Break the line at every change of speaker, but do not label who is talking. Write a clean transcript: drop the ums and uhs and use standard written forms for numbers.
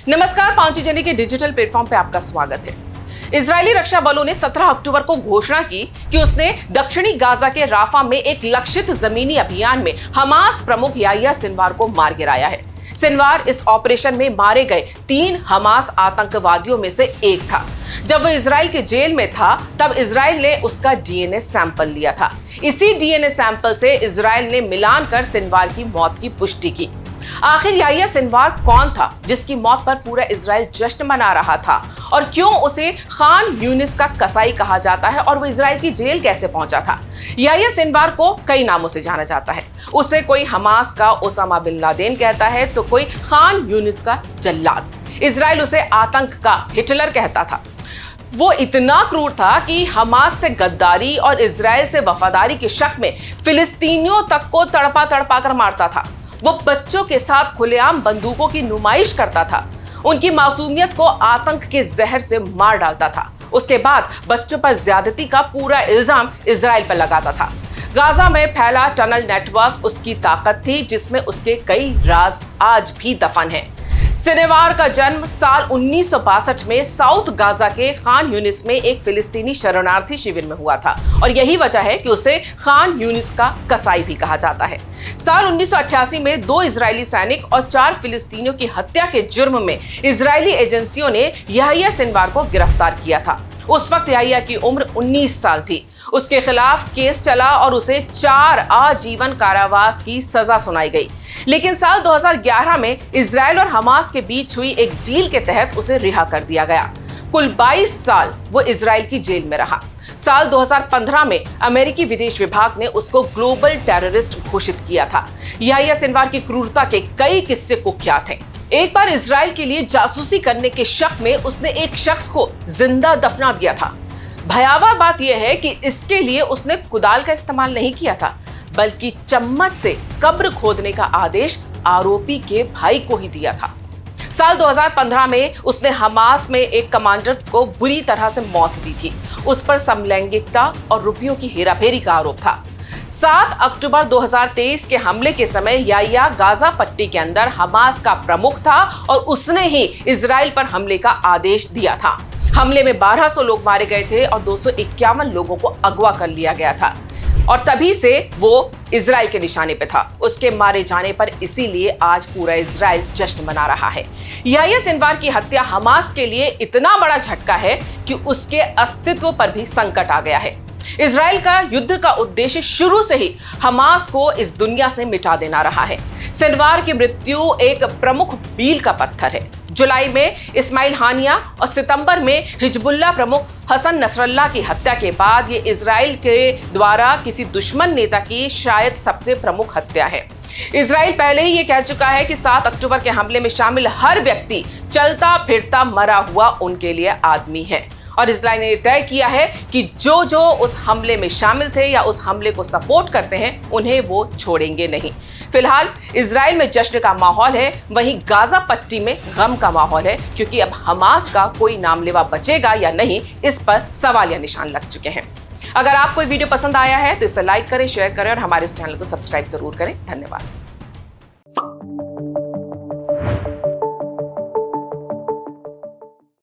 नमस्कार, पांची जनी के डिजिटल प्लेटफॉर्म पे आपका स्वागत है। इजरायली रक्षा बलों ने 17 अक्टूबर को घोषणा की कि उसने दक्षिणी गाजा के राफा में एक लक्षित जमीनी अभियान में हमास प्रमुख याह्या सिनवार को मार गिराया है। सिनवार इस ऑपरेशन में मारे गए 3 हमास आतंकवादियों में से एक था। जब वह इजराइल के जेल में था तब इजराइल ने उसका डीएनए सैंपल लिया था। इसी डीएनए सैंपल से इजराइल ने मिलान कर सिनवार की मौत की पुष्टि की। आखिर याह्या सिनवार कौन था जिसकी मौत पर पूरा इजराइल जश्न मना रहा था, और क्यों उसे खान यूनिस का कसाई कहा जाता है, और वो इजराइल की जेल कैसे पहुंचा था? याह्या सिनवार को कई नामों से जाना जाता है। उसे कोई हमास का ओसामा बिन लादेन कहता है तो कोई खान यूनिस का जल्लाद। इजराइल उसे आतंक का हिटलर कहता था। वो इतना क्रूर था कि हमास से गद्दारी और इजराइल से वफादारी के शक में फिलिस्तीनियों तक को तड़पा तड़पा कर मारता था। वो बच्चों के साथ खुलेआम बंदूकों की नुमाइश करता था। उनकी मासूमियत को आतंक के जहर से मार डालता था। उसके बाद बच्चों पर ज्यादती का पूरा इल्जाम इजराइल पर लगाता था। गाजा में फैला टनल नेटवर्क उसकी ताकत थी, जिसमें उसके कई राज आज भी दफन हैं। सिनवार का जन्म साल 1962 में साउथ गाजा के खान यूनिस में एक फिलिस्तीनी शरणार्थी शिविर में हुआ था, और यही वजह है कि उसे खान यूनिस का कसाई भी कहा जाता है। साल 1988 में 2 इजरायली सैनिक और 4 फिलिस्तीनियों की हत्या के जुर्म में इजरायली एजेंसियों ने याह्या सिनवार को गिरफ्तार किया था। उस वक्त याह्या की उम्र 19 साल थी। उसके खिलाफ केस चला और उसे 4 आजीवन कारावास की सजा सुनाई गई। लेकिन साल 2011 में इजराइल और हमास के बीच हुई एक डील के तहत उसे रिहा कर दिया गया। कुल 22 साल वो इजराइल की जेल में रहा। साल 2015 में अमेरिकी विदेश विभाग ने उसको ग्लोबल टेररिस्ट घोषित किया था। याह्या सिनवार की क्रूरता के कई किस्से कुख्यात हैं। एक बार इजराइल के लिए जासूसी करने के शक में उसने एक शख्स को जिंदा दफना दिया था। भयावह बात यह है कि इसके लिए उसने कुदाल का इस्तेमाल नहीं किया था, बल्कि चम्मच से कब्र खोदने का आदेश आरोपी के भाई को ही दिया था। साल 2015 में उसने हमास में एक कमांडर को बुरी तरह से मौत दी थी। उस पर समलैंगिकता और रुपयों की हेराफेरी का आरोप था। 7 अक्टूबर 2023 के हमले के समय याह्या गाजा पट्टी के अंदर हमास का प्रमुख था, और उसने ही इजराइल पर हमले का आदेश दिया था। हमले में 1200 लोग मारे गए थे और 251 लोगों को अगवा कर लिया गया था, और तभी से वो इजराइल के निशाने पे था। उसके मारे जाने पर इसीलिए आज पूरा इजराइल जश्न मना रहा है। याह्या सिनवार की हत्या हमास के लिए इतना बड़ा झटका है कि उसके अस्तित्व पर भी संकट आ गया है। इजराइल का युद्ध का उद्देश्य शुरू से ही हमास को इस दुनिया से मिटा देना रहा है। सिनवार की मृत्यु एक प्रमुख मील का पत्थर है। जुलाई में इस्माइल हानिया और सितंबर में हिजबुल्लाह प्रमुख हसन नसरल्लाह की हत्या के बाद ये इजराइल के द्वारा किसी दुश्मन नेता की शायद सबसे प्रमुख हत्या है। इजराइल पहले ही ये कह चुका है कि 7 अक्टूबर के हमले में शामिल हर व्यक्ति चलता फिरता मरा हुआ उनके लिए आदमी है, और इजराइल ने तय किया है कि जो जो उस हमले में शामिल थे या उस हमले को सपोर्ट करते हैं उन्हें वो छोड़ेंगे नहीं। फिलहाल इजराइल में जश्न का माहौल है, वहीं गाजा पट्टी में गम का माहौल है, क्योंकि अब हमास का कोई नामलेवा बचेगा या नहीं, इस पर सवाल या निशान लग चुके हैं। अगर आपको वीडियो पसंद आया है तो इसे लाइक करें, शेयर करें और हमारे इस चैनल को सब्सक्राइब जरूर करें। धन्यवाद।